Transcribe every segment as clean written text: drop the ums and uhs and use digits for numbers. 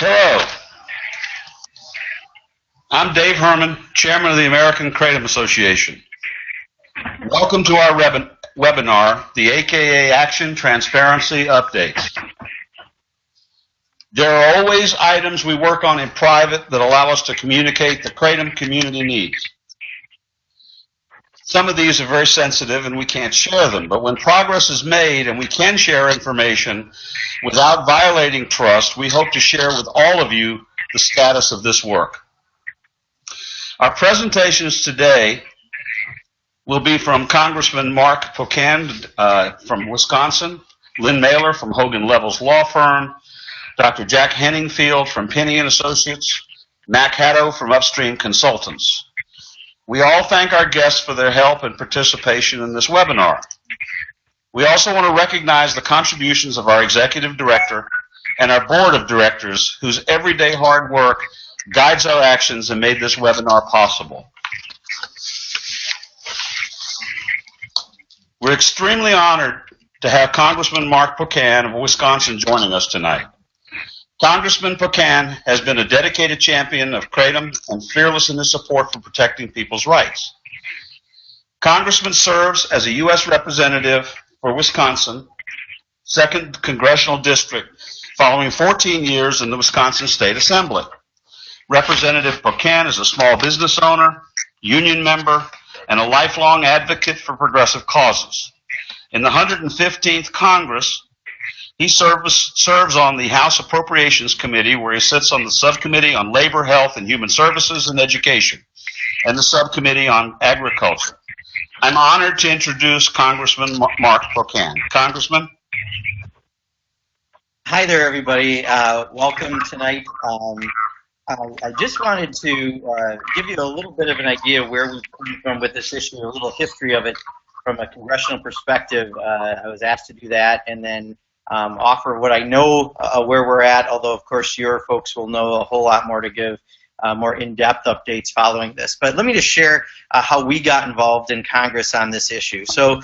Hello, I'm Dave Herman, Chairman of the American Kratom Association. Welcome to our webinar, the AKA Action Transparency Updates. There are always items we work on in private that allow us to communicate the Kratom community needs. Some of these are very sensitive and we can't share them, but when progress is made and we can share information without violating trust, we hope to share with all of you the status of this work. Our presentations today will be from Congressman Mark Pocan from Wisconsin, Lynn Mehler from Hogan Lovells Law Firm, Dr. Jack Henningfield from Pinney and Associates, Mac Haddow from Upstream Consultants. We all thank our guests for their help and participation in this webinar. We also want to recognize the contributions of our executive director and our board of directors whose everyday hard work guides our actions and made this webinar possible. We're extremely honored to have Congressman Mark Pocan of Wisconsin joining us tonight. Congressman Pocan has been a dedicated champion of Kratom and fearless in his support for protecting people's rights. Congressman serves as a U.S. representative for Wisconsin, 2nd Congressional District, following 14 years in the Wisconsin State Assembly. Representative Pocan is a small business owner, union member, and a lifelong advocate for progressive causes. In the 115th Congress, he serves on the House Appropriations Committee, where he sits on the Subcommittee on Labor, Health, and Human Services and Education, and the Subcommittee on Agriculture. I'm honored to introduce Congressman Mark Pocan. Congressman? Hi there, everybody. Welcome tonight. I just wanted to give you a little bit of an idea of where we've come from with this issue, a little history of it from a congressional perspective. I was asked to do that, and then offer what I know where we're at, although of course your folks will know a whole lot more to give more in-depth updates following this. But let me just share how we got involved in Congress on this issue. So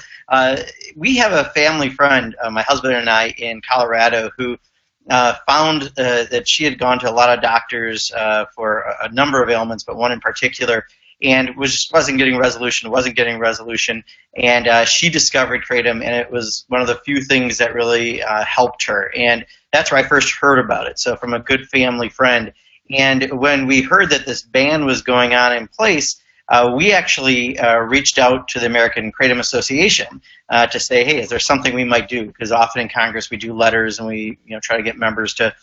we have a family friend, my husband and I, in Colorado who found that she had gone to a lot of doctors for a number of ailments, but one in particular, and wasn't getting resolution, and she discovered Kratom, and it was one of the few things that really helped her, and that's where I first heard about it, so from a good family friend. And when we heard that this ban was going on in place, we actually reached out to the American Kratom Association to say, hey, is there something we might do? Because often in Congress we do letters and we try to get members to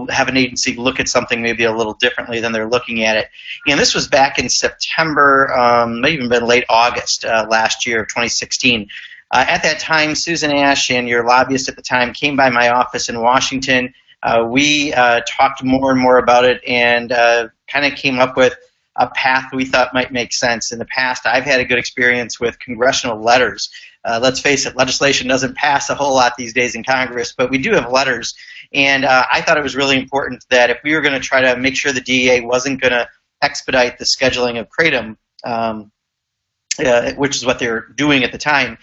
have an agency look at something maybe a little differently than they're looking at it. And this was back in September, may even been late August last year of 2016. At that time, Susan Ash and your lobbyist at the time came by my office in Washington. We talked more and more about it and kind of came up with a path we thought might make sense. In the past, I've had a good experience with congressional letters. Let's face it, legislation doesn't pass a whole lot these days in Congress, but we do have letters. And I thought it was really important that if we were going to try to make sure the DEA wasn't going to expedite the scheduling of Kratom, which is what they were doing at the time,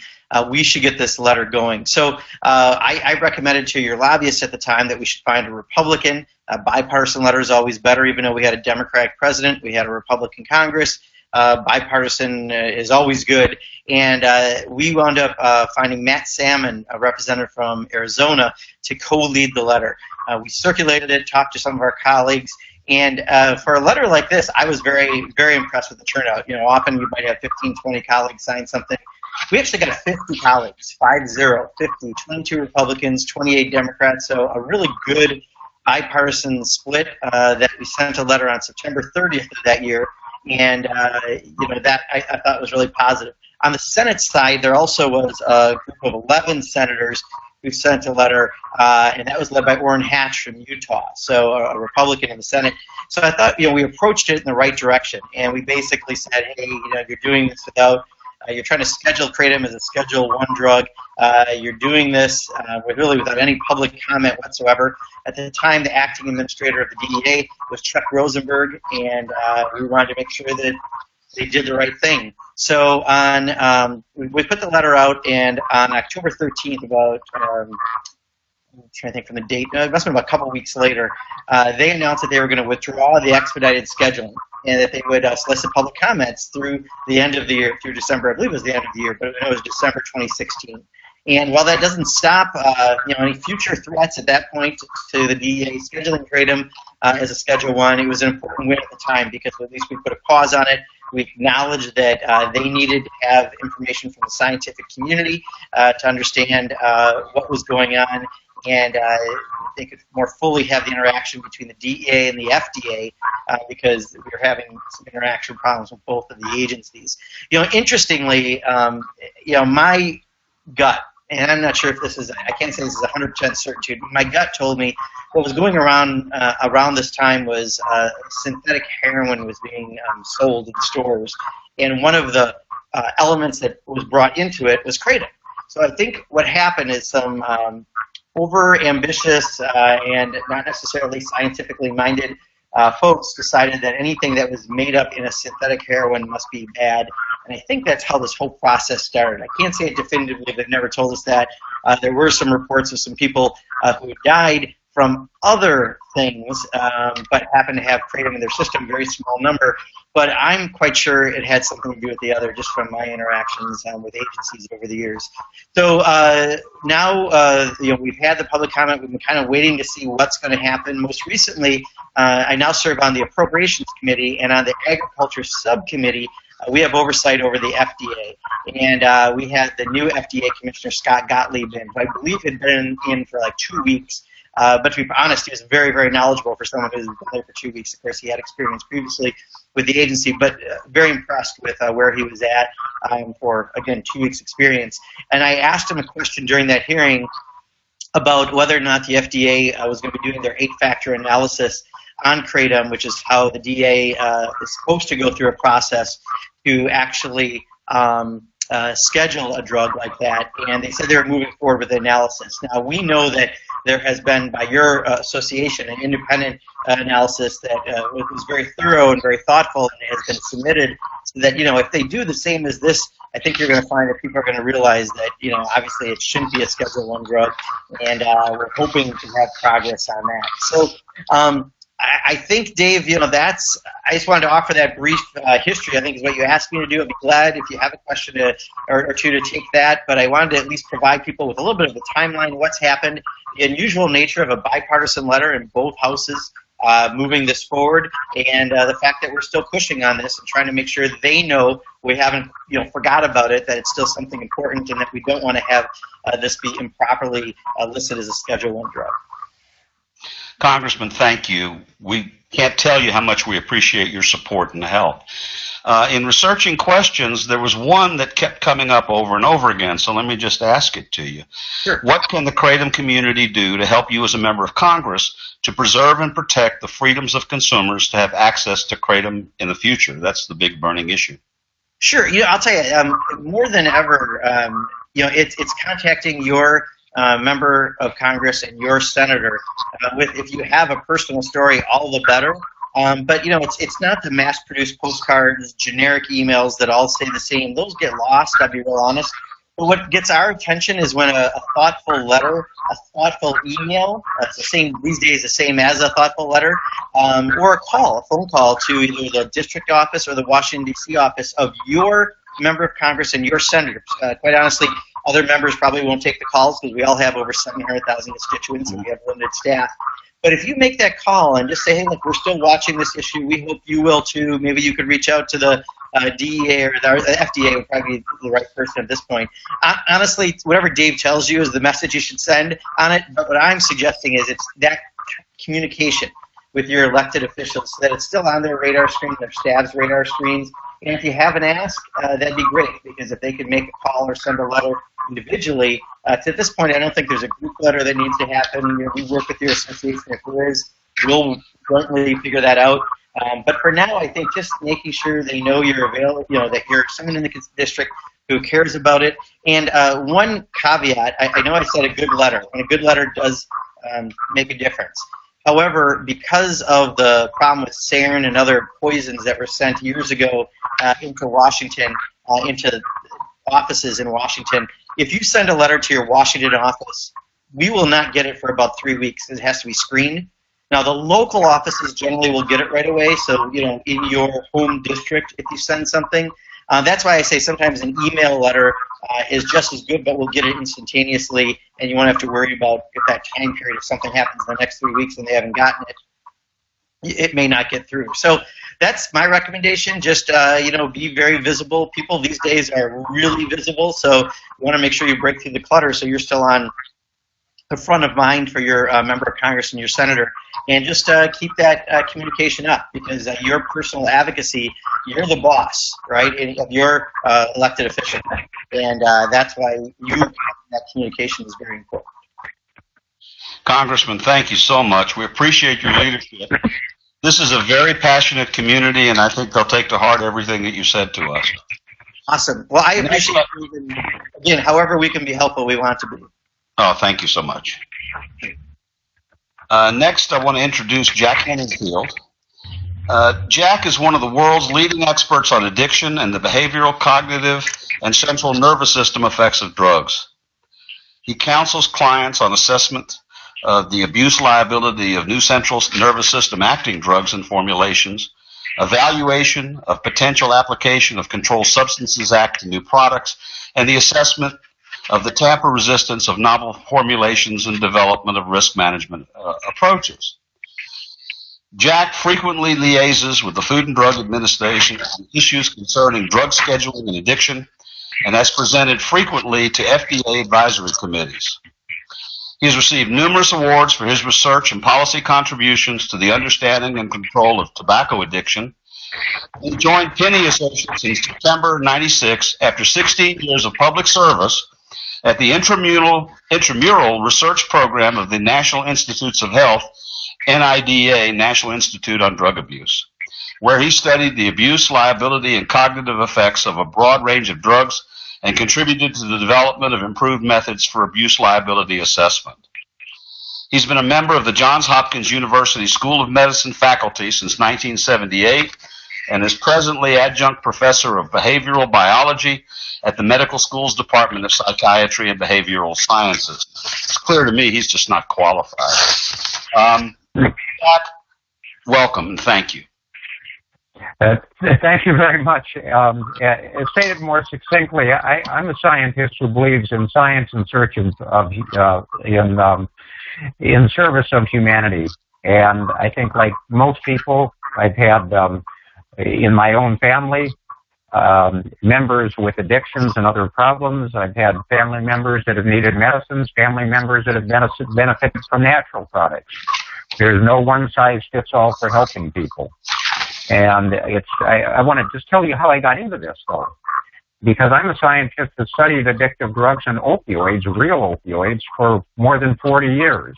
we should get this letter going. So I recommended to your lobbyist at the time that we should find a Republican. A bipartisan letter is always better, even though we had a Democratic president, we had a Republican Congress. Bipartisan is always good. And we wound up finding Matt Salmon, a representative from Arizona, to co-lead the letter. We circulated it, talked to some of our colleagues, and for a letter like this, I was very, very impressed with the turnout. Often you might have 15, 20 colleagues sign something. We actually got 50 colleagues, 50, 22 Republicans, 28 Democrats, so a really good bipartisan split that we sent a letter on September 30th of that year, and that I thought was really positive. On the Senate side, there also was a group of 11 senators who sent a letter, and that was led by Orrin Hatch from Utah, so a Republican in the Senate. So I thought, we approached it in the right direction, and we basically said, hey, you're doing this without, you're trying to schedule Kratom as a Schedule I drug. You're doing this really without any public comment whatsoever. At the time, the acting administrator of the DEA was Chuck Rosenberg, and we wanted to make sure that they did the right thing. So we put the letter out, and on October 13th, about trying to think from the date, it must have been about a couple weeks later, they announced that they were going to withdraw the expedited scheduling and that they would solicit public comments through the end of the year, through December. I believe it was the end of the year, but it was December 2016. And while that doesn't stop any future threats at that point to the DEA scheduling Kratom as a Schedule I, it was an important win at the time because at least we put a pause on it. We acknowledged that they needed to have information from the scientific community to understand what was going on, and they could more fully have the interaction between the DEA and the FDA because we were having some interaction problems with both of the agencies. Interestingly, my gut, and I'm not sure if this is, I can't say this is 100% certainty, but my gut told me what was going around this time was synthetic heroin was being sold in stores, and one of the elements that was brought into it was Kratom. So I think what happened is some over-ambitious and not necessarily scientifically minded folks decided that anything that was made up in a synthetic heroin must be bad. And I think that's how this whole process started. I can't say it definitively. They've never told us that. There were some reports of some people who died from other things, but happened to have Kratom in their system, very small number. But I'm quite sure it had something to do with the other, just from my interactions with agencies over the years. So now, we've had the public comment. We've been kind of waiting to see what's going to happen. Most recently, I now serve on the Appropriations Committee and on the Agriculture Subcommittee. We have oversight over the FDA, and we had the new FDA Commissioner, Scott Gottlieb, in, who I believe had been in for like 2 weeks. But to be honest, he was very, very knowledgeable for someone who's been there for 2 weeks. Of course, he had experience previously with the agency, but very impressed with where he was at for, again, 2 weeks experience. And I asked him a question during that hearing about whether or not the FDA was going to be doing their 8-factor analysis on Kratom, which is how the DA is supposed to go through a process to actually schedule a drug like that, and they said they were moving forward with the analysis. Now, we know that there has been, by your association, an independent analysis that was very thorough and very thoughtful and has been submitted, so that, if they do the same as this, I think you're going to find that people are going to realize that, obviously it shouldn't be a Schedule I drug, and we're hoping to have progress on that. So, I think, Dave, I just wanted to offer that brief history, I think is what you asked me to do. I'd be glad if you have a question or two to take that, but I wanted to at least provide people with a little bit of the timeline, what's happened, the unusual nature of a bipartisan letter in both houses moving this forward, and the fact that we're still pushing on this and trying to make sure that they know we haven't forgot about it, that it's still something important, and that we don't want to have this be improperly listed as a Schedule I drug. Congressman, thank you. We can't tell you how much we appreciate your support and help. In researching questions, there was one that kept coming up over and over again, so let me just ask it to you. Sure. What can the Kratom community do to help you as a member of Congress to preserve and protect the freedoms of consumers to have access to Kratom in the future? That's the big burning issue. Sure. I'll tell you, more than ever, it's contacting your member of Congress and your senator. If you have a personal story, all the better. But it's not the mass-produced postcards, generic emails that all say the same. Those get lost, I'll be real honest. But what gets our attention is when a thoughtful letter, a thoughtful email, it's the same these days, the same as a thoughtful letter, or a phone call to either the district office or the Washington, D.C. office of your member of Congress and your senators. Quite honestly, other members probably won't take the calls because we all have over 700,000 constituents and we have limited staff. But if you make that call and just say, hey, look, we're still watching this issue. We hope you will too. Maybe you could reach out to the DEA or the FDA would probably be the right person at this point. Honestly, whatever Dave tells you is the message you should send on it. But what I'm suggesting is it's that communication with your elected officials so that it's still on their radar screen, their staff's radar screens. And if you have an ask, that'd be great, because if they could make a call or send a letter individually, to this point, I don't think there's a group letter that needs to happen. We work with your association. If there is, we'll jointly figure that out. But for now, I think just making sure they know you're available, that you're someone in the district who cares about it. And one caveat, I know I said a good letter, and a good letter does make a difference. However, because of the problem with sarin and other poisons that were sent years ago into Washington, into offices in Washington, if you send a letter to your Washington office we will not get it for about 3 weeks. It has to be screened. Now, the local offices generally will get it right away. So, in your home district, if you send something, that's why I say sometimes an email letter is just as good, but we'll get it instantaneously, and you won't have to worry about if that time period, if something happens in the next 3 weeks and they haven't gotten it, it may not get through. So that's my recommendation. Just, be very visible. People these days are really visible, so you want to make sure you break through the clutter so you're still on the front of mind for your member of Congress and your senator, and just keep that communication up, because your personal advocacy, you're the boss, right, of your elected official, and that's why that communication is very important. Congressman, thank you so much. We appreciate your leadership. This is a very passionate community, and I think they'll take to heart everything that you said to us. Awesome. Well, I appreciate you. Again, however we can be helpful, we want to be. Oh, thank you so much. Next, I want to introduce Jack Henningfield. Jack is one of the world's leading experts on addiction and the behavioral, cognitive, and central nervous system effects of drugs. He counsels clients on assessment of the abuse liability of new central nervous system acting drugs and formulations, evaluation of potential application of Controlled Substances Act to new products, and the assessment of the tamper resistance of novel formulations and development of risk management approaches. Jack frequently liaises with the Food and Drug Administration on issues concerning drug scheduling and addiction, and has presented frequently to FDA advisory committees. He has received numerous awards for his research and policy contributions to the understanding and control of tobacco addiction. He joined Pinney Associates in September '96 after 16 years of public service at the intramural research program of the National Institutes of Health, NIDA, National Institute on Drug Abuse, where he studied the abuse, liability, and cognitive effects of a broad range of drugs and contributed to the development of improved methods for abuse liability assessment. He's been a member of the Johns Hopkins University School of Medicine faculty since 1978 and is presently adjunct professor of behavioral biology at the Medical School's Department of Psychiatry and Behavioral Sciences. It's clear to me he's just not qualified. Welcome and thank you. Thank you very much. Stated more succinctly, I'm a scientist who believes in science in search of in service of humanity. And I think, like most people, I've had in my own family members with addictions and other problems. I've had family members that have needed medicines, family members that have benefited from natural products. There's no one-size-fits-all for helping people. And I want to just tell you how I got into this, though, because I'm a scientist that studied addictive drugs and opioids, real opioids, for more than 40 years.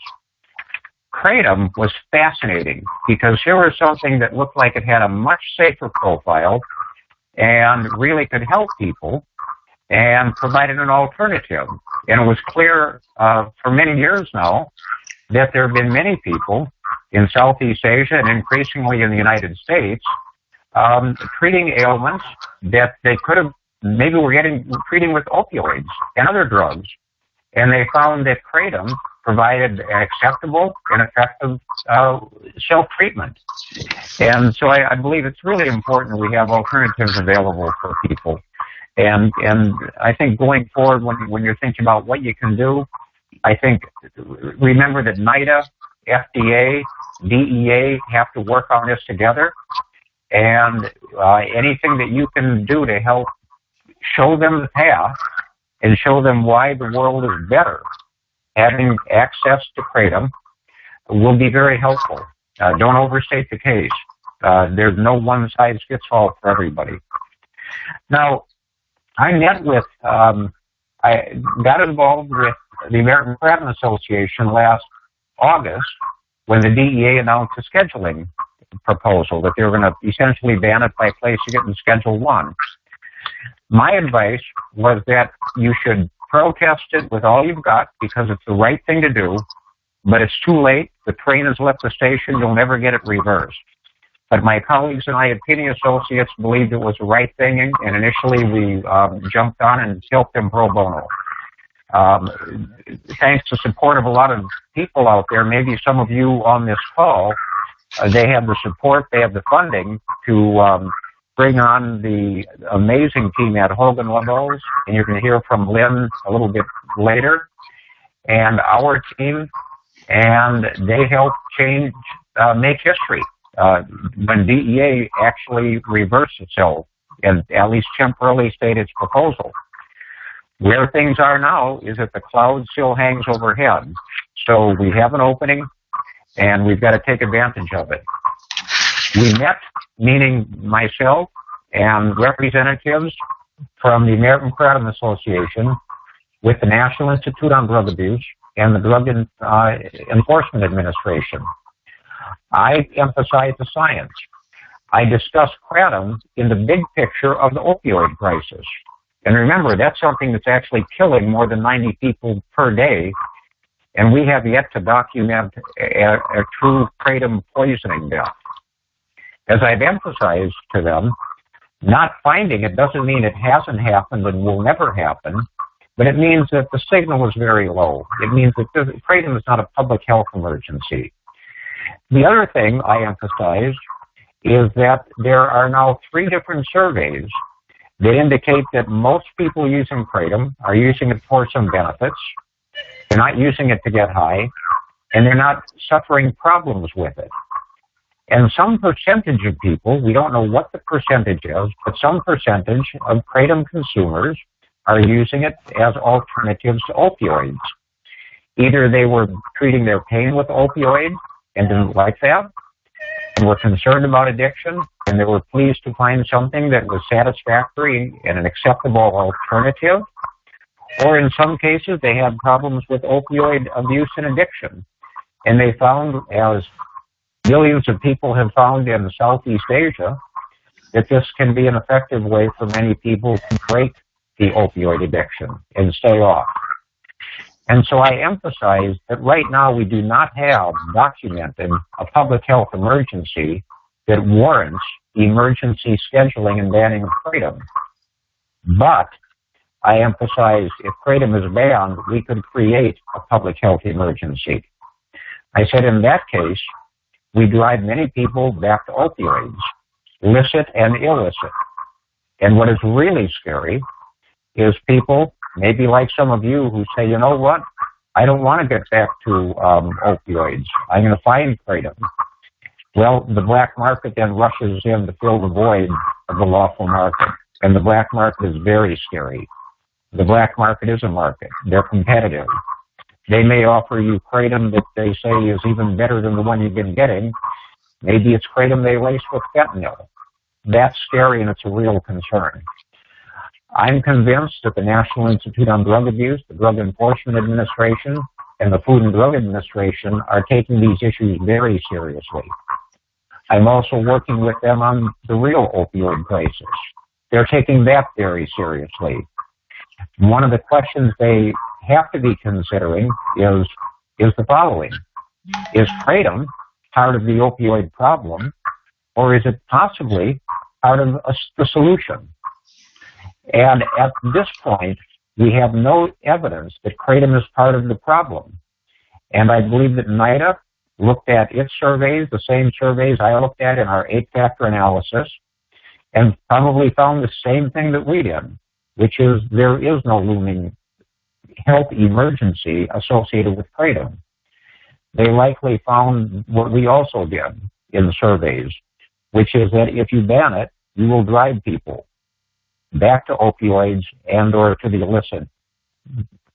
Kratom was fascinating because here was something that looked like it had a much safer profile and really could help people and provided an alternative. And it was clear for many years now that there have been many people in Southeast Asia and increasingly in the United States treating ailments that they could have maybe were treating with opioids and other drugs. And they found that Kratom provided acceptable and effective self-treatment. And so I believe it's really important we have alternatives available for people. And I think going forward, when you're thinking about what you can do, I think remember that NIDA, FDA, DEA have to work on this together, and anything that you can do to help show them the path and show them why the world is better, having access to Kratom will be very helpful. Don't overstate the case. There's no one-size-fits-all for everybody. Now, I met with, I got involved with the American Kratom Association last August when the DEA announced a scheduling proposal that they were going to essentially ban it by placing it in Schedule 1. My advice was that you should protest it with all you've got because it's the right thing to do, but it's too late. The train has left the station. You'll never get it reversed. But my colleagues and I at Pinney Associates believed it was the right thing, and initially we jumped on and helped them pro bono. thanks to support of a lot of people out there, maybe some of you on this call, they have the support, they have the funding to bring on the amazing team at Hogan, Lovells, and you're going to hear from Lynn a little bit later, and our team, and they help change, make history when DEA actually reversed itself and at least temporarily stated its proposal. Where things are now is that the cloud still hangs overhead. So we have an opening, and we've got to take advantage of it. We met, meaning myself and representatives from the American Kratom Association with the National Institute on Drug Abuse and the Drug Enforcement Administration. I emphasize the science. I discuss kratom in the big picture of the opioid crisis. And remember, that's something that's actually killing more than 90 people per day, and we have yet to document a true kratom poisoning death. As I've emphasized to them, not finding it doesn't mean it hasn't happened and will never happen, but it means that the signal is very low. It means that kratom is not a public health emergency. The other thing I emphasize is that there are now 3 different surveys that indicate that most people using kratom are using it for some benefits. They're not using it to get high, and they're not suffering problems with it. And some percentage of people, we don't know what the percentage is, but some percentage of kratom consumers are using it as alternatives to opioids. Either they were treating their pain with opioid and didn't like that, and were concerned about addiction, and they were pleased to find something that was satisfactory and an acceptable alternative. Or in some cases, they had problems with opioid abuse and addiction. And they found, as millions of people have found in Southeast Asia, that this can be an effective way for many people to break the opioid addiction and stay off. And so I emphasize that right now we do not have documented a public health emergency that warrants emergency scheduling and banning of kratom. But I emphasize if kratom is banned, we could create a public health emergency. I said in that case, we drive many people back to opioids, licit and illicit. And what is really scary is people, maybe like some of you, who say, you know what, I don't want to get back to opioids. I'm going to find kratom. Well, the black market then rushes in to fill the void of the lawful market. And the black market is very scary. The black market is a market. They're competitive. They may offer you kratom that they say is even better than the one you've been getting. Maybe it's kratom they lace with fentanyl. That's scary, and it's a real concern. I'm convinced that the National Institute on Drug Abuse, the Drug Enforcement Administration, and the Food and Drug Administration are taking these issues very seriously. I'm also working with them on the real opioid crisis. They're taking that very seriously. One of the questions they have to be considering is the following. Is kratom part of the opioid problem, or is it possibly part of the solution? And at this point, we have no evidence that kratom is part of the problem. And I believe that NIDA looked at its surveys, the same surveys I looked at in our 8-factor analysis, and probably found the same thing that we did, which is there is no looming health emergency associated with kratom. They likely found what we also did in the surveys, which is that if you ban it, you will drive people back to opioids and or to the illicit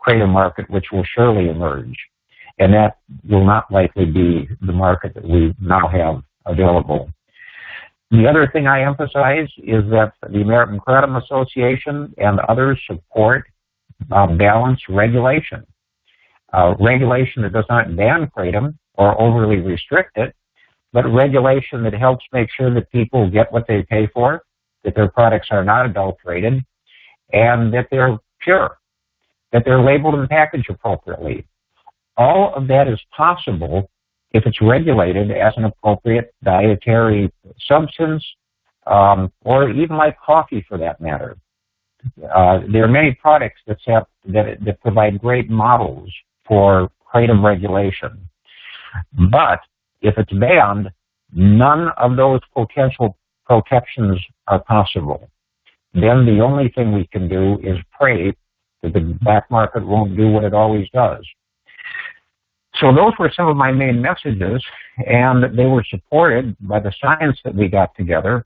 kratom market, which will surely emerge. And that will not likely be the market that we now have available. The other thing I emphasize is that the American Kratom Association and others support balanced regulation. Regulation that does not ban kratom or overly restrict it, but regulation that helps make sure that people get what they pay for, that their products are not adulterated, and that they're pure, that they're labeled and packaged appropriately. All of that is possible if it's regulated as an appropriate dietary substance, or even like coffee for that matter. there are many products that provide great models for kratom regulation. But if it's banned, none of those potential protections are possible. Then the only thing we can do is pray that the black market won't do what it always does. So those were some of my main messages, and they were supported by the science that we got together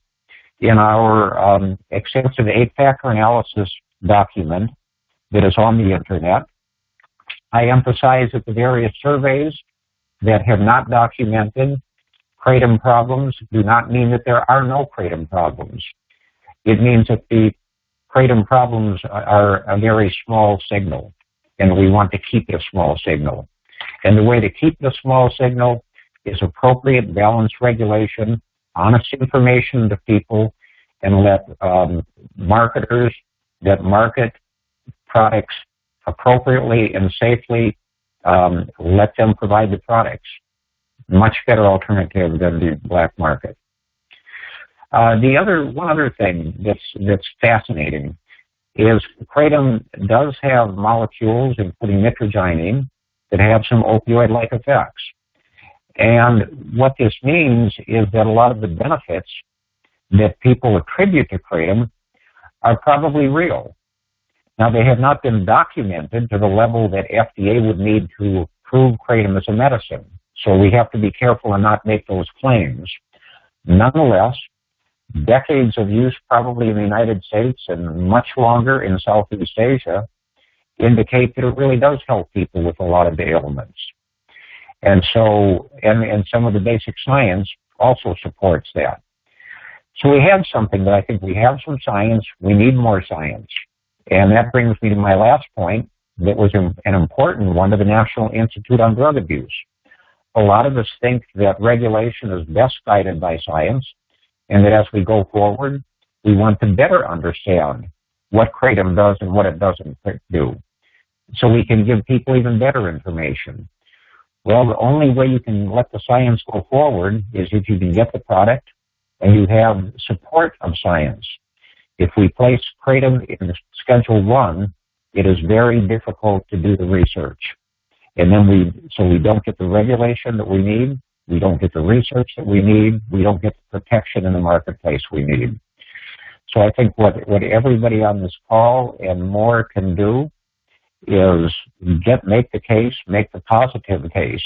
in our extensive 8-factor analysis document that is on the internet. I emphasize that the various surveys that have not documented kratom problems do not mean that there are no kratom problems. It means that the kratom problems are a very small signal, and we want to keep it a small signal. And the way to keep the small signal is appropriate balanced regulation, honest information to people, and let marketers that market products appropriately and safely, let them provide the products. Much better alternative than the black market. One other thing that's fascinating is kratom does have molecules, including nitrogenine, that have some opioid-like effects. And what this means is that a lot of the benefits that people attribute to kratom are probably real. Now, they have not been documented to the level that FDA would need to prove kratom as a medicine. So we have to be careful and not make those claims. Nonetheless, decades of use probably in the United States and much longer in Southeast Asia indicate that it really does help people with a lot of the ailments. And so, and some of the basic science also supports that. So we have something that I think we have some science. We need more science. And that brings me to my last point that was an important one, to the National Institute on Drug Abuse. A lot of us think that regulation is best guided by science, and that as we go forward, we want to better understand what kratom does and what it doesn't do, so we can give people even better information. Well, the only way you can let the science go forward is if you can get the product and you have support of science. If we place kratom in Schedule 1, it is very difficult to do the research. And then we don't get the regulation that we need, we don't get the research that we need, we don't get the protection in the marketplace we need. So I think what everybody on this call and more can do is make the case, make the positive case,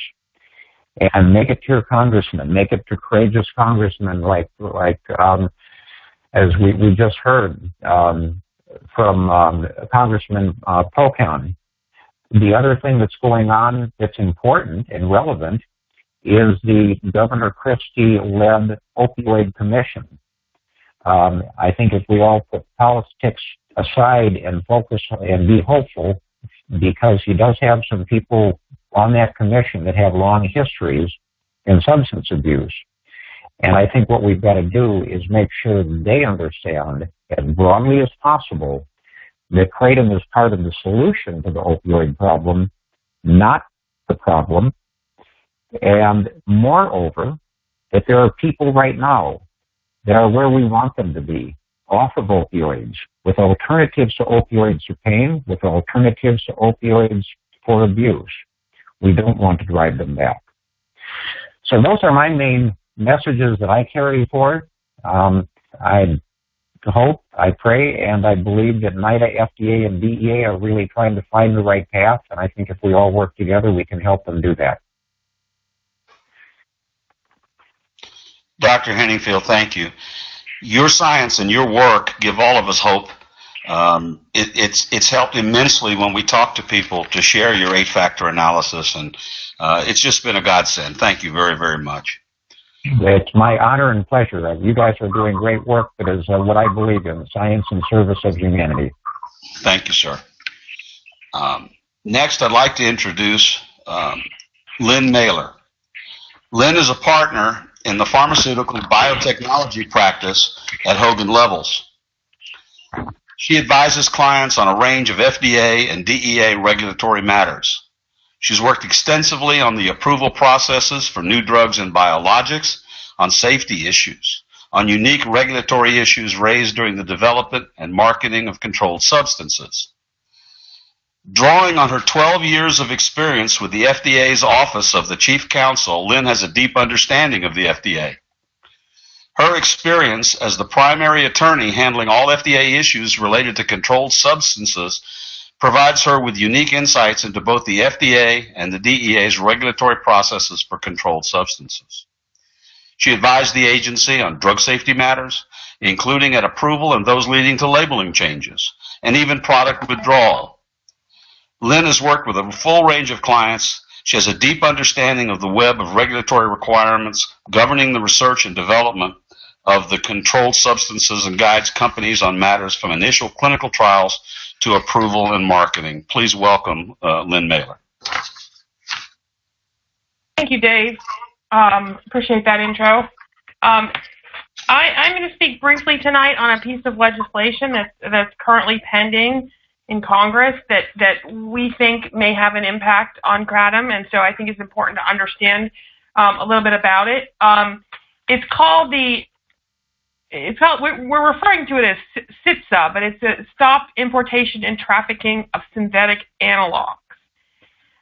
and make it to your congressman, make it to courageous congressmen as we just heard from Congressman Pocan. The other thing that's going on that's important and relevant is the Governor Christie-led opioid commission. I think if we all put politics aside and focus and be hopeful, because he does have some people on that commission that have long histories in substance abuse. And I think what we've got to do is make sure that they understand as broadly as possible that kratom is part of the solution to the opioid problem, not the problem. And moreover, that there are people right now that are where we want them to be, off of opioids, with alternatives to opioids for pain, with alternatives to opioids for abuse. We don't want to drive them back. So those are my main messages that I carry forward. I hope, I pray, and I believe that NIDA, FDA, and DEA are really trying to find the right path, and I think if we all work together, we can help them do that. Dr. Henningfield, thank you. Your science and your work give all of us hope. It's helped immensely when we talk to people to share your 8-factor analysis, and it's just been a godsend. Thank you very, very much. It's my honor and pleasure. You guys are doing great work that is what I believe in, science in service of humanity. Thank you, sir. Next, I'd like to introduce Lynn Mehler. Lynn is a partner in the pharmaceutical biotechnology practice at Hogan Lovells. She advises clients on a range of FDA and DEA regulatory matters. She's worked extensively on the approval processes for new drugs and biologics, on safety issues, on unique regulatory issues raised during the development and marketing of controlled substances. Drawing on her 12 years of experience with the FDA's Office of the Chief Counsel, Lynn has a deep understanding of the FDA. Her experience as the primary attorney handling all FDA issues related to controlled substances provides her with unique insights into both the FDA and the DEA's regulatory processes for controlled substances. She advised the agency on drug safety matters, including at approval and those leading to labeling changes, and even product withdrawal. Lynn has worked with a full range of clients. She has a deep understanding of the web of regulatory requirements governing the research and development of the controlled substances and guides companies on matters from initial clinical trials to approval and marketing. Please welcome Lynn Mehler. Thank you, Dave. Appreciate that intro. I'm going to speak briefly tonight on a piece of legislation that's currently pending in Congress that we think may have an impact on kratom, and so I think it's important to understand a little bit about it. We're referring to it as SITSA, but it's a Stop Importation and Trafficking of Synthetic Analogs.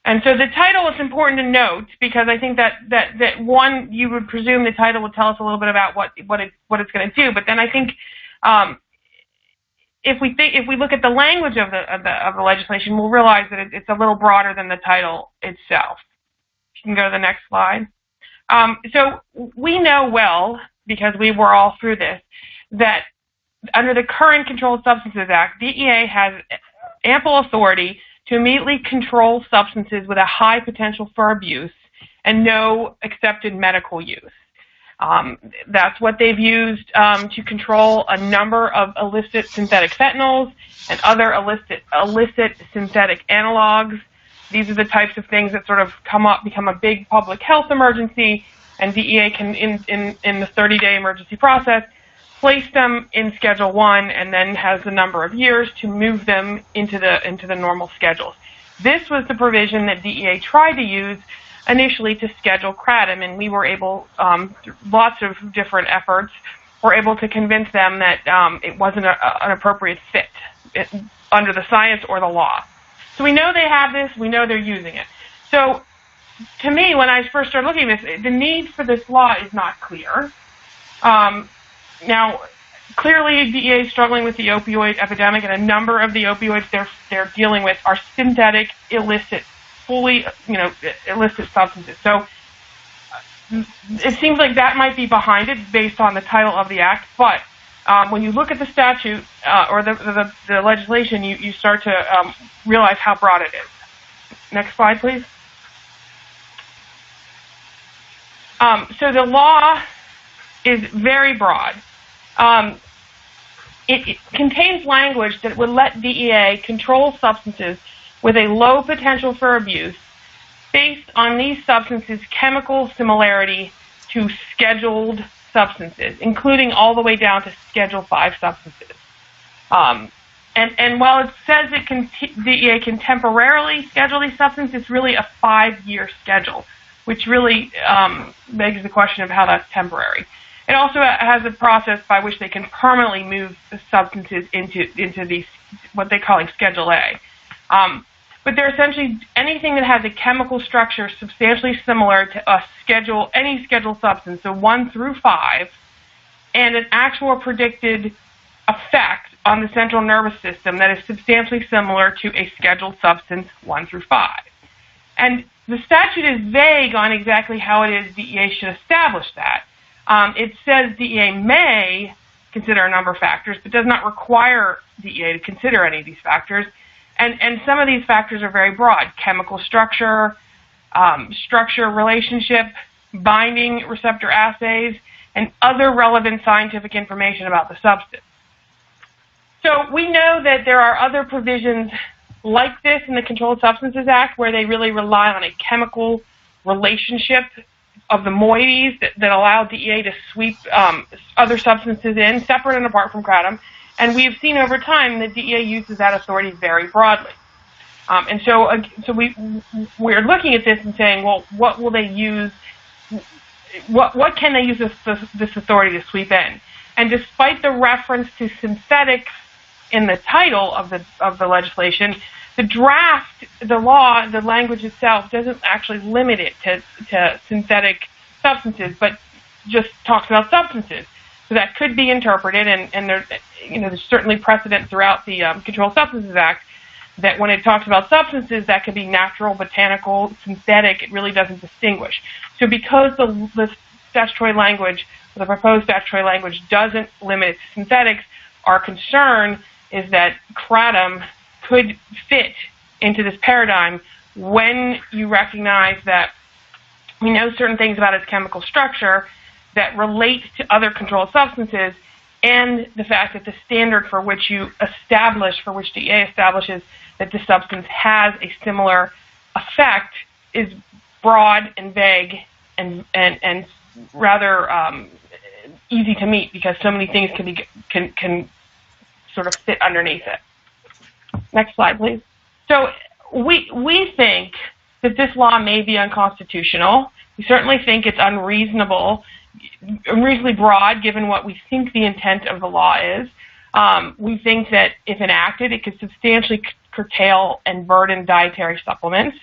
And so the title is important to note because I think that one, you would presume the title would tell us a little bit about what it's going to do. But then I think if we look at the language of the legislation, we'll realize that it's a little broader than the title itself. You can go to the next slide. So we know well, because we were all through this, that under the current Controlled Substances Act, DEA has ample authority to immediately control substances with a high potential for abuse and no accepted medical use. That's what they've used to control a number of illicit synthetic fentanyls and other illicit synthetic analogs. These are the types of things that sort of become a big public health emergency, and DEA can, in the 30-day emergency process, place them in Schedule 1 and then has a number of years to move them into the normal schedules. This was the provision that DEA tried to use initially to schedule kratom, and we were able, through lots of different efforts, were able to convince them that it wasn't an appropriate fit under the science or the law. So we know they have this, we know they're using it. So to me, when I first started looking at this, the need for this law is not clear. Now, clearly, DEA is struggling with the opioid epidemic, and a number of the opioids they're dealing with are synthetic, illicit, illicit substances. So it seems like that might be behind it based on the title of the act. But when you look at the statute or the legislation, you start to realize how broad it is. Next slide, please. So the law is very broad. It contains language that would let DEA control substances with a low potential for abuse based on these substances' chemical similarity to scheduled substances, including all the way down to Schedule 5 substances. And while it says DEA can temporarily schedule these substances, it's really a 5-year schedule, which really begs the question of how that's temporary. It also has a process by which they can permanently move the substances into these, what they're calling Schedule A. But they're essentially anything that has a chemical structure substantially similar to any scheduled substance, so 1 through 5, and an actual predicted effect on the central nervous system that is substantially similar to a scheduled substance 1 through 5. And the statute is vague on exactly how it is DEA should establish that. It says DEA may consider a number of factors, but does not require DEA to consider any of these factors. And some of these factors are very broad: chemical structure, relationship, binding receptor assays, and other relevant scientific information about the substance. So we know that there are other provisions like this in the Controlled Substances Act where they really rely on a chemical relationship of the moieties that allow DEA to sweep other substances in, separate and apart from kratom. And we've seen over time that DEA uses that authority very broadly. And so we're looking at this and saying, well, what will they use what can they use this authority to sweep in? And despite the reference to synthetics in the title of the legislation, the draft, the law, the language itself doesn't actually limit it to synthetic substances, but just talks about substances. So that could be interpreted, and there's certainly precedent throughout the Controlled Substances Act that when it talks about substances, that could be natural, botanical, synthetic. It really doesn't distinguish. So because the statutory language, the proposed statutory language, doesn't limit it to synthetics, our concern is that kratom could fit into this paradigm when you recognize that we know certain things about its chemical structure that relate to other controlled substances, and the fact that the standard for which DEA establishes that the substance has a similar effect is broad and vague and rather easy to meet, because so many things can sort of fit underneath it. Next slide, please. So we think that this law may be unconstitutional. We certainly think it's unreasonably broad, given what we think the intent of the law is. We think that if enacted, it could substantially curtail and burden dietary supplements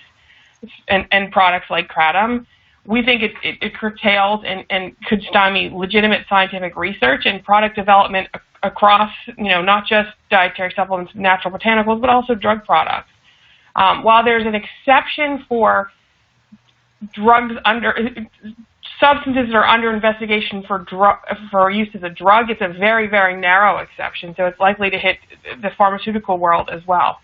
and products like kratom. We think it curtails and could stymie legitimate scientific research and product development across, not just dietary supplements, natural botanicals, but also drug products. While there's an exception for substances that are under investigation for use as a drug, it's a very, very narrow exception, so it's likely to hit the pharmaceutical world as well.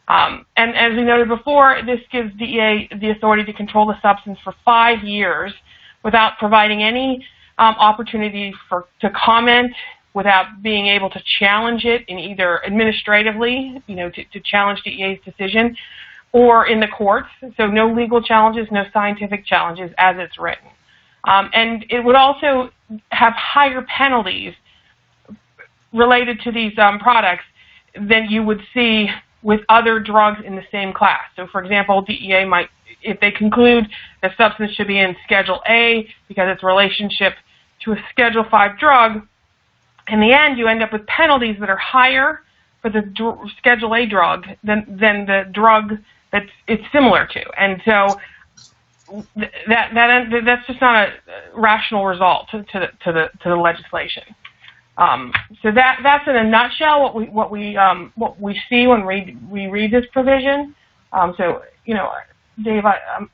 And as we noted before, this gives DEA the authority to control the substance for 5 years without providing any opportunity to comment, without being able to challenge it in either administratively, to challenge DEA's decision, or in the courts. So no legal challenges, no scientific challenges as it's written. And it would also have higher penalties related to these products than you would see with other drugs in the same class. So, for example, DEA might, if they conclude the substance should be in Schedule A because its relationship to a Schedule 5 drug, in the end you end up with penalties that are higher for the Schedule A drug than the drug that it's similar to. And so that's just not a rational result to the legislation. So that's in a nutshell what we see when we read this provision. So Dave,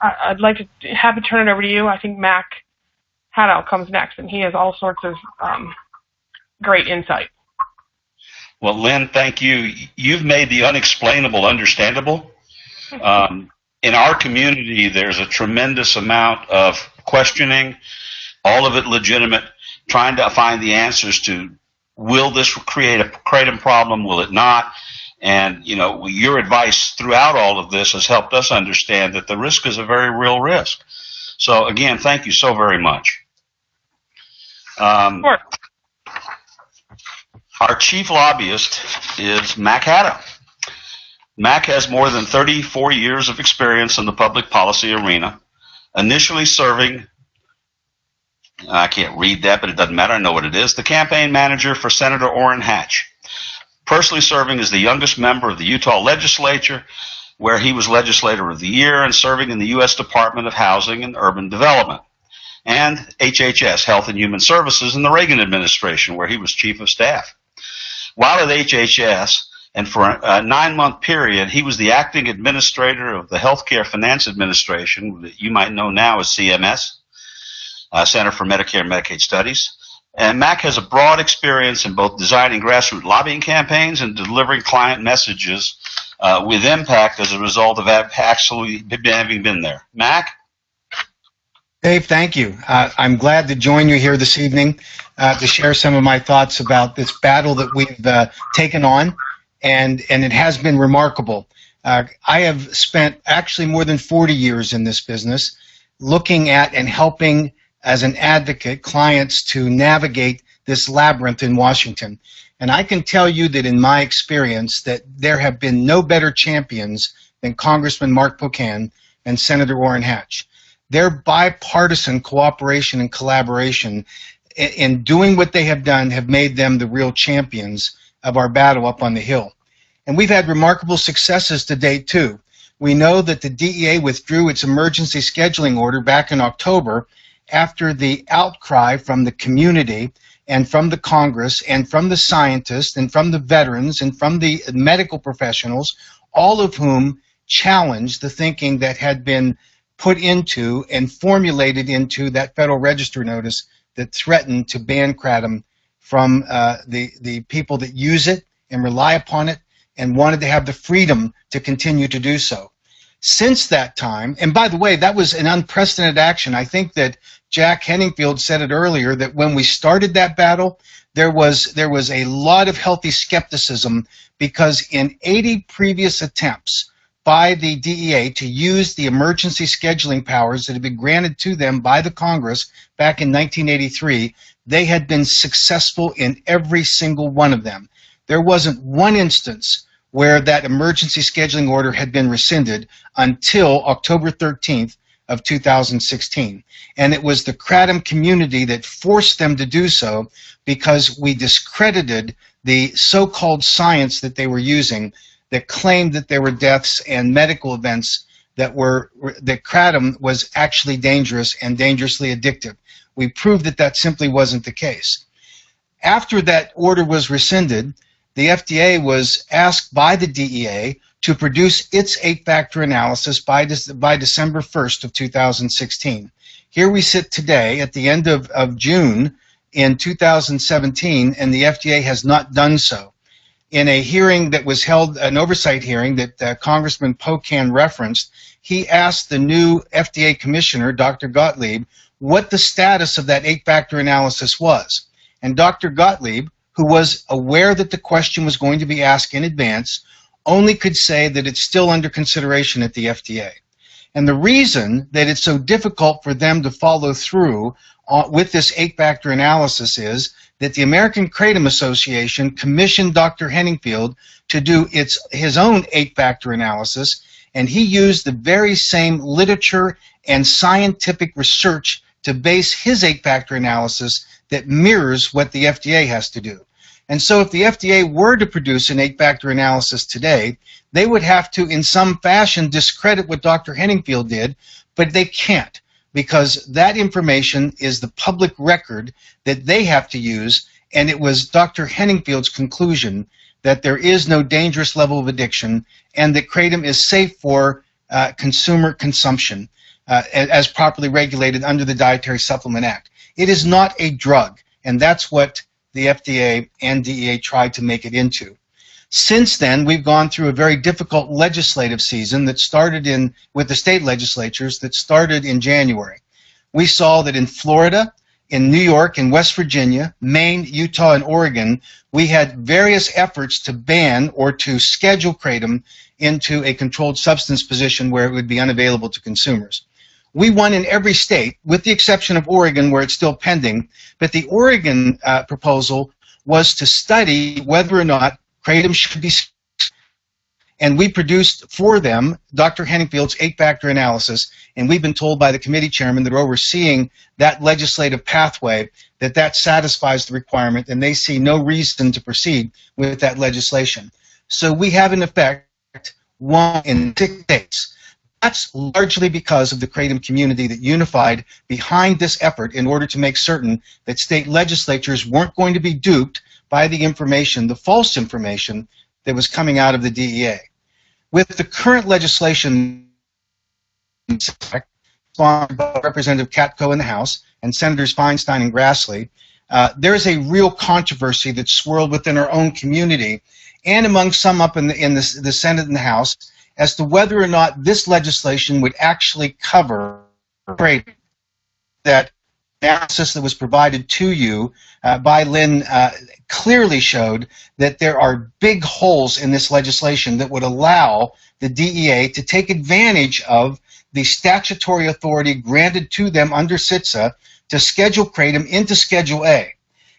I'd like to turn it over to you. I think Mac Haddow comes next, and he has all sorts of great insight. Well, Lynn, thank you. You've made the unexplainable understandable. In our community, there's a tremendous amount of questioning, all of it legitimate, trying to find the answers to, will this create a kratom problem, will it not? And, your advice throughout all of this has helped us understand that the risk is a very real risk. So, again, thank you so very much. Sure. Our chief lobbyist is Mac Haddow. Mac has more than 34 years of experience in the public policy arena, initially serving, I can't read that, but it doesn't matter, I know what it is, the campaign manager for Senator Orrin Hatch, personally serving as the youngest member of the Utah legislature, where he was Legislator of the Year, and serving in the U.S. Department of Housing and Urban Development, and HHS, Health and Human Services, in the Reagan administration, where he was Chief of Staff. While at HHS, and for a 9-month period, he was the acting administrator of the Healthcare Finance Administration, that you might know now as CMS, Center for Medicare and Medicaid Studies. And Mac has a broad experience in both designing grassroots lobbying campaigns and delivering client messages with impact as a result of actually having been there. Mac? Dave, thank you. I'm glad to join you here this evening to share some of my thoughts about this battle that we've taken on. And it has been remarkable. I have spent actually more than 40 years in this business looking at and helping as an advocate clients to navigate this labyrinth in Washington. And I can tell you that in my experience that there have been no better champions than Congressman Mark Pocan and Senator Orrin Hatch. their bipartisan cooperation and collaboration in doing what they have done have made them the real champions of our battle up on the Hill. And we've had remarkable successes to date, too. We know that the DEA withdrew its emergency scheduling order back in October after the outcry from the community and from the Congress and from the scientists and from the veterans and from the medical professionals, all of whom challenged the thinking that had been put into and formulated into that Federal Register notice that threatened to ban kratom from the people that use it and rely upon it and wanted to have the freedom to continue to do so. Since that time, and by the way, that was an unprecedented action. I think that Jack Henningfield said it earlier, that when we started that battle, there was a lot of healthy skepticism, because in 80 previous attempts by the DEA to use the emergency scheduling powers that had been granted to them by the Congress back in 1983, they had been successful in every single one of them. There wasn't one instance where that emergency scheduling order had been rescinded until October 13th of 2016. And it was the kratom community that forced them to do so, because we discredited the so-called science that they were using that claimed that there were deaths and medical events that kratom was actually dangerous and dangerously addictive. We proved that that simply wasn't the case. After that order was rescinded, the FDA was asked by the DEA to produce its 8-factor analysis by December 1st of 2016. Here we sit today at the end of June in 2017, and the FDA has not done so. In a hearing that was held, an oversight hearing that Congressman Pocan referenced, he asked the new FDA commissioner, Dr. Gottlieb, what the status of that 8-factor analysis was. And Dr. Gottlieb, who was aware that the question was going to be asked in advance, only could say that it's still under consideration at the FDA. And the reason that it's so difficult for them to follow through with this 8-factor analysis is that the American Kratom Association commissioned Dr. Henningfield to do his own 8-factor analysis, and he used the very same literature and scientific research to base his 8-factor analysis that mirrors what the FDA has to do. And so if the FDA were to produce an 8-factor analysis today, they would have to, in some fashion, discredit what Dr. Henningfield did, but they can't, because that information is the public record that they have to use, and it was Dr. Henningfield's conclusion that there is no dangerous level of addiction and that kratom is safe for consumer consumption as properly regulated under the Dietary Supplement Act. It is not a drug, and that's what the FDA and DEA tried to make it into. Since then, we've gone through a very difficult legislative season that started with the state legislatures that started in January. We saw that in Florida, in New York, in West Virginia, Maine, Utah, and Oregon, we had various efforts to ban or to schedule kratom into a controlled substance position where it would be unavailable to consumers. We won in every state, with the exception of Oregon, where it's still pending, but the Oregon proposal was to study whether or not kratom should be, and we produced for them Dr. Henningfield's 8-factor analysis, and we've been told by the committee chairman that are overseeing that legislative pathway that satisfies the requirement, and they see no reason to proceed with that legislation. So we have, in effect, one in 6 states. That's largely because of the kratom community that unified behind this effort in order to make certain that state legislatures weren't going to be duped by the information, the false information that was coming out of the DEA. With the current legislation sponsored by Representative Katko in the House and Senators Feinstein and Grassley, there is a real controversy that's swirled within our own community and among some up in the Senate and the House as to whether or not this legislation would actually cover kratom. That analysis that was provided to you by Lynn clearly showed that there are big holes in this legislation that would allow the DEA to take advantage of the statutory authority granted to them under CITSA to schedule kratom into Schedule A.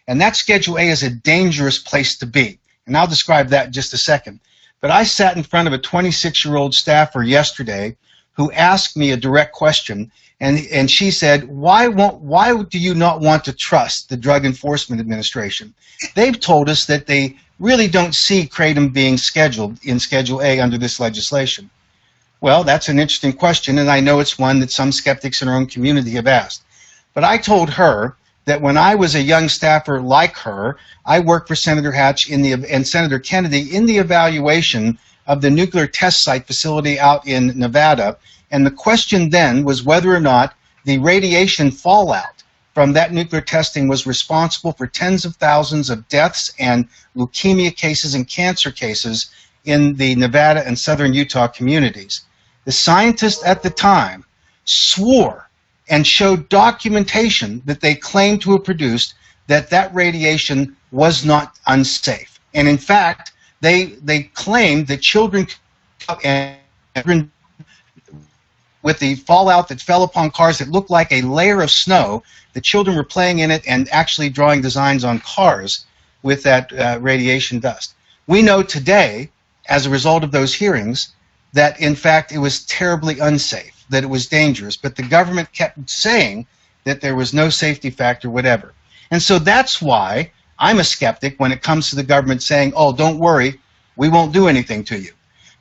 And that Schedule A is a dangerous place to be. And I'll describe that in just a second. But I sat in front of a 26-year-old staffer yesterday who asked me a direct question, and she said, why do you not want to trust the Drug Enforcement Administration? They've told us that they really don't see kratom being scheduled in Schedule A under this legislation. Well, that's an interesting question, and I know it's one that some skeptics in our own community have asked. But I told her that when I was a young staffer like her, I worked for Senator Hatch and Senator Kennedy in the evaluation of the nuclear test site facility out in Nevada, and the question then was whether or not the radiation fallout from that nuclear testing was responsible for tens of thousands of deaths and leukemia cases and cancer cases in the Nevada and southern Utah communities. The scientists at the time swore and showed documentation that they claimed to have produced that radiation was not unsafe. And in fact, they claimed that children with the fallout that fell upon cars that looked like a layer of snow, the children were playing in it and actually drawing designs on cars with that radiation dust. We know today, as a result of those hearings, that in fact it was terribly unsafe, that it was dangerous, but the government kept saying that there was no safety factor, whatever. And so that's why I'm a skeptic when it comes to the government saying, oh, don't worry, we won't do anything to you.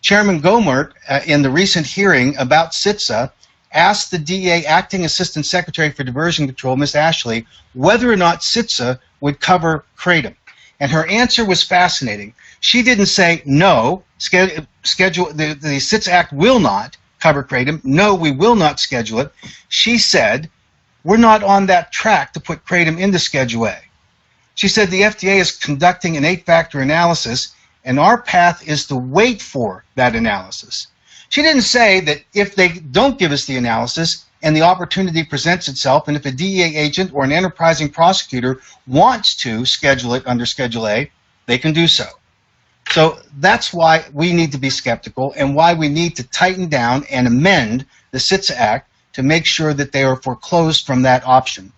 Chairman Gohmert, in the recent hearing about CITSA, asked the DEA Acting Assistant Secretary for Diversion Control, Ms. Ashley, whether or not CITSA would cover kratom. And her answer was fascinating. She didn't say, no, the CITSA Act will not cover kratom. No, we will not schedule it. She said, we're not on that track to put kratom into Schedule A. She said the FDA is conducting an 8-factor analysis, and our path is to wait for that analysis. She didn't say that if they don't give us the analysis and the opportunity presents itself, and if a DEA agent or an enterprising prosecutor wants to schedule it under Schedule A, they can do so. So that's why we need to be skeptical and why we need to tighten down and amend the CITSA Act to make sure that they are foreclosed from that option.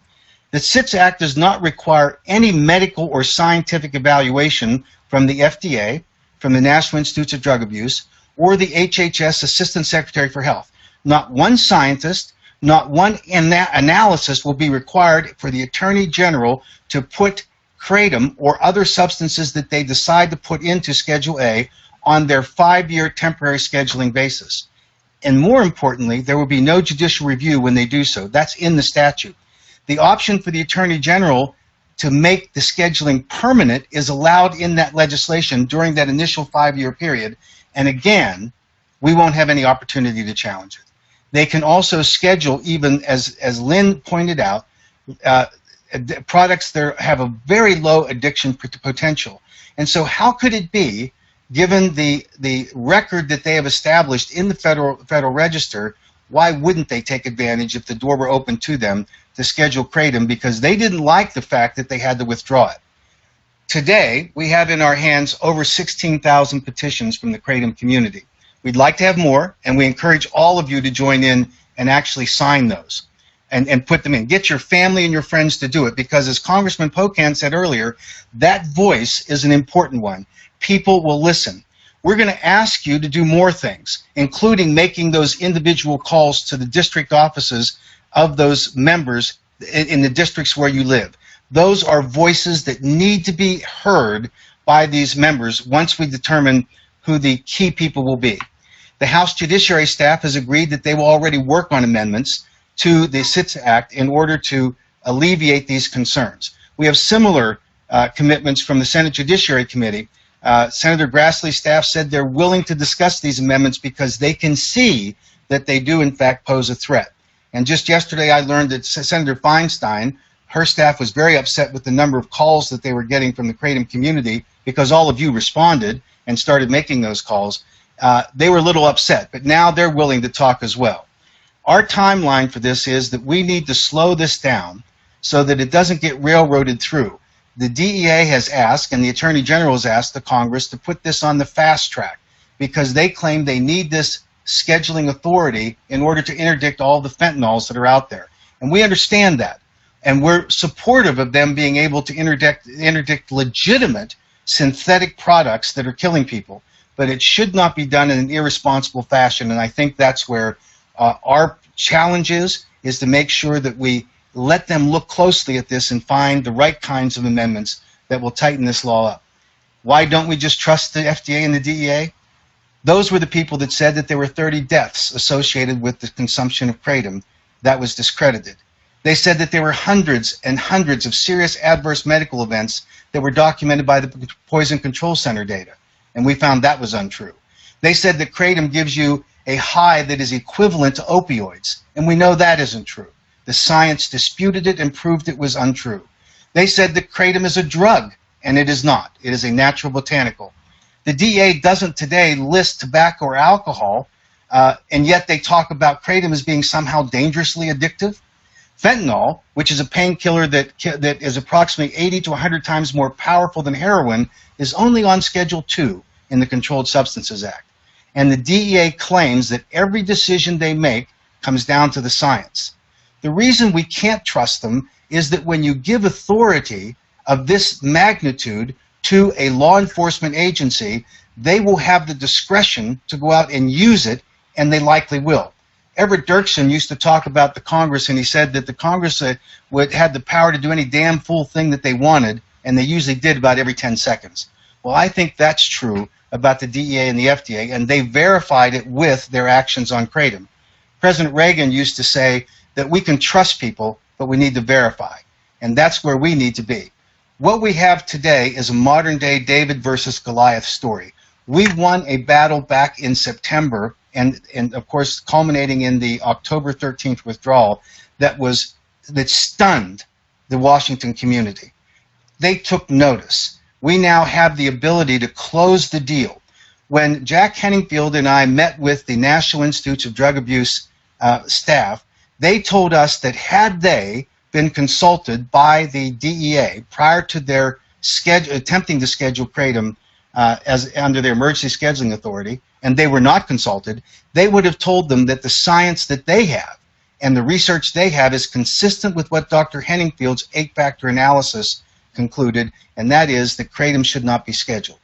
The CITSA Act does not require any medical or scientific evaluation from the FDA, from the National Institutes of Drug Abuse, or the HHS Assistant Secretary for Health. Not one scientist, not one analysis will be required for the Attorney General to put kratom or other substances that they decide to put into Schedule A on their 5-year temporary scheduling basis. And more importantly, there will be no judicial review when they do so. That's in the statute. The option for the Attorney General to make the scheduling permanent is allowed in that legislation during that initial 5-year period. And again, we won't have any opportunity to challenge it. They can also schedule, even as Lynn pointed out, products that have a very low addiction potential. And so how could it be, given the record that they have established in the Federal Register, why wouldn't they take advantage if the door were open to them to schedule kratom, because they didn't like the fact that they had to withdraw it? Today, we have in our hands over 16,000 petitions from the kratom community. We'd like to have more, and we encourage all of you to join in and actually sign those and put them in. Get your family and your friends to do it, because as Congressman Pocan said earlier, that voice is an important one. People will listen. We're going to ask you to do more things, including making those individual calls to the district offices of those members in the districts where you live. Those are voices that need to be heard by these members once we determine who the key people will be. The House Judiciary staff has agreed that they will already work on amendments to the CITSA Act in order to alleviate these concerns. We have similar commitments from the Senate Judiciary Committee. Senator Grassley's staff said they're willing to discuss these amendments because they can see that they do in fact pose a threat. And just yesterday I learned that Senator Feinstein, her staff was very upset with the number of calls that they were getting from the kratom community because all of you responded and started making those calls. They were a little upset, but now they're willing to talk as well. Our timeline for this is that we need to slow this down so that it doesn't get railroaded through. The DEA has asked, and the Attorney General has asked the Congress to put this on the fast track because they claim they need this scheduling authority in order to interdict all the fentanyls that are out there. And we understand that. And we're supportive of them being able to interdict legitimate synthetic products that are killing people. But it should not be done in an irresponsible fashion, and I think that's where Our challenge is to make sure that we let them look closely at this and find the right kinds of amendments that will tighten this law up. Why don't we just trust the FDA and the DEA? Those were the people that said that there were 30 deaths associated with the consumption of kratom. That was discredited. They said that there were hundreds and hundreds of serious adverse medical events that were documented by the Poison Control Center data, and we found that was untrue. They said that kratom gives you a high that is equivalent to opioids, and we know that isn't true. The science disputed it and proved it was untrue. They said that kratom is a drug, and it is not. It is a natural botanical. The DEA doesn't today list tobacco or alcohol, and yet they talk about kratom as being somehow dangerously addictive. Fentanyl, which is a painkiller that is approximately 80 to 100 times more powerful than heroin, is only on Schedule 2 in the Controlled Substances Act. And the DEA claims that every decision they make comes down to the science. The reason we can't trust them is that when you give authority of this magnitude to a law enforcement agency, they will have the discretion to go out and use it, and they likely will. Everett Dirksen used to talk about the Congress, and he said that the Congress had the power to do any damn fool thing that they wanted, and they usually did about every 10 seconds. Well, I think that's true about the DEA and the FDA, and they verified it with their actions on kratom. President Reagan used to say that we can trust people, but we need to verify, and that's where we need to be. What we have today is a modern-day David versus Goliath story. We won a battle back in September, and of course culminating in the October 13th withdrawal that stunned the Washington community. They took notice. We now have the ability to close the deal. When Jack Henningfield and I met with the National Institutes of Drug Abuse staff, they told us that had they been consulted by the DEA prior to their attempting to schedule kratom as under their emergency scheduling authority, and they were not consulted, they would have told them that the science that they have and the research they have is consistent with what Dr. Henningfield's 8-factor analysis concluded, and that is that kratom should not be scheduled.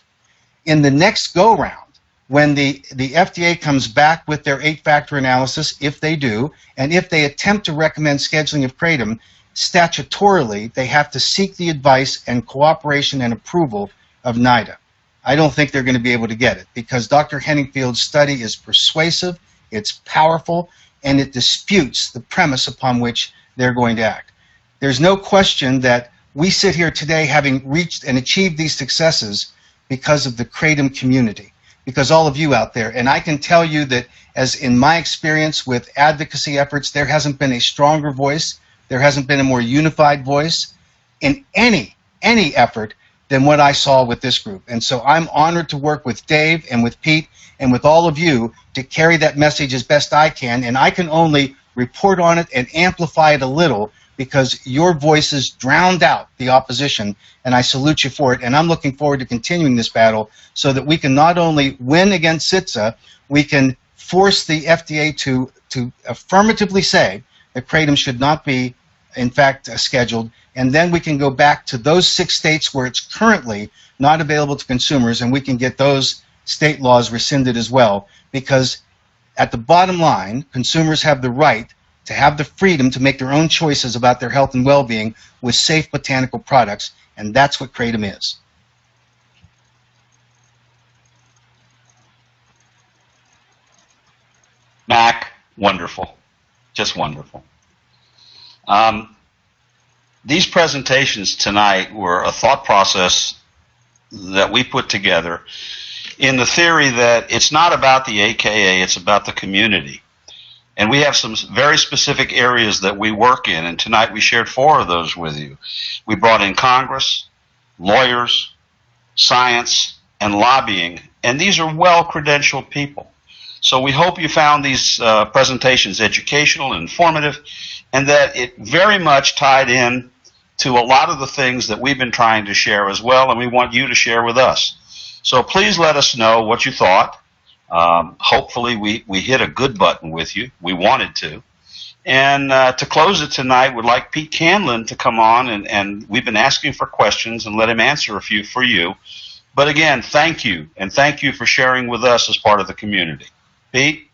In the next go-round, when the FDA comes back with their 8-factor analysis, if they do, and if they attempt to recommend scheduling of kratom, statutorily, they have to seek the advice and cooperation and approval of NIDA. I don't think they're going to be able to get it because Dr. Henningfield's study is persuasive, it's powerful, and it disputes the premise upon which they're going to act. There's no question that we sit here today having reached and achieved these successes because of the kratom community, because all of you out there, and I can tell you that as in my experience with advocacy efforts, there hasn't been a stronger voice, there hasn't been a more unified voice in any effort than what I saw with this group. And so I'm honored to work with Dave and with Pete and with all of you to carry that message as best I can, and I can only report on it and amplify it a little because your voices drowned out the opposition, and I salute you for it, and I'm looking forward to continuing this battle so that we can not only win against CITSA, we can force the FDA to affirmatively say that kratom should not be, in fact, scheduled, and then we can go back to those 6 states where it's currently not available to consumers, and we can get those state laws rescinded as well, because at the bottom line, consumers have the right to have the freedom to make their own choices about their health and well-being with safe botanical products, and that's what kratom is. Mac, wonderful. Just wonderful. These presentations tonight were a thought process that we put together in the theory that it's not about the AKA, it's about the community. And we have some very specific areas that we work in, and tonight we shared 4 of those with you. We brought in Congress, lawyers, science, and lobbying, and these are well-credentialed people. So we hope you found these presentations educational and informative, and that it very much tied in to a lot of the things that we've been trying to share as well, and we want you to share with us. So please let us know what you thought. Hopefully we hit a good button with you. We wanted to. And to close it tonight, we'd like Pete Canlin to come on, and we've been asking for questions and let him answer a few for you. But again, thank you, and thank you for sharing with us as part of the community. Pete?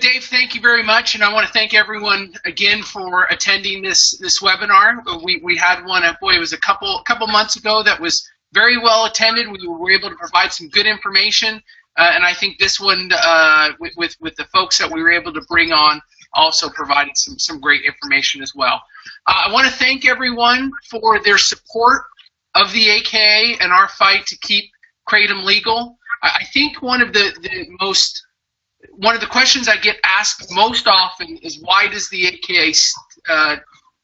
Dave, thank you very much, and I want to thank everyone again for attending this webinar. We had one, boy, it was a couple months ago that was very well attended. We were able to provide some good information, and I think this one with the folks that we were able to bring on also provided some great information as well. I want to thank everyone for their support of the AKA and our fight to keep Kratom legal. I think one of the questions I get asked most often is, why does the AKA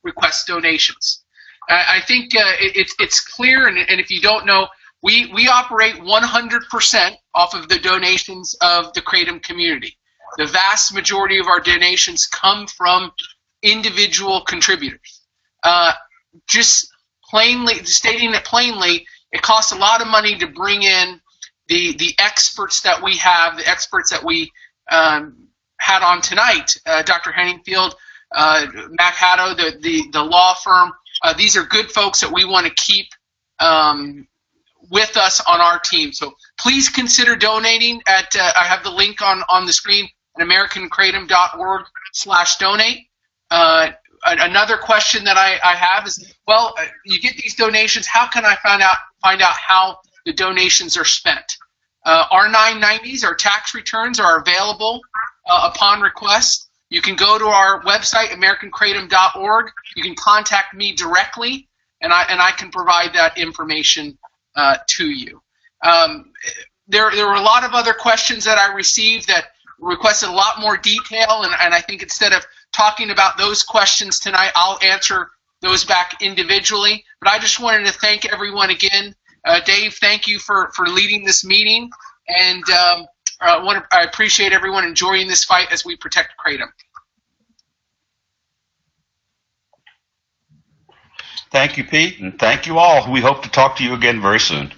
request donations? I think it's clear, and if you don't know, we operate 100% off of the donations of the Kratom community. The vast majority of our donations come from individual contributors. Just stating it plainly, it costs a lot of money to bring in the experts that we have, the experts that we had on tonight, Dr. Henningfield, Mac Haddow, the law firm. These are good folks that we want to keep with us on our team. So please consider donating at, I have the link on the screen, at americankratom.org/donate. Another question that I have is, well, you get these donations, how can I find out how the donations are spent? Our 990s, our tax returns, are available upon request. You can go to our website, americankratom.org. You can contact me directly, and I can provide that information to you. There were a lot of other questions that I received that requested a lot more detail, and I think instead of talking about those questions tonight, I'll answer those back individually. But I just wanted to thank everyone again. Dave, thank you for leading this meeting, and I appreciate everyone enjoying this fight as we protect Kratom. Thank you, Pete, and thank you all. We hope to talk to you again very soon.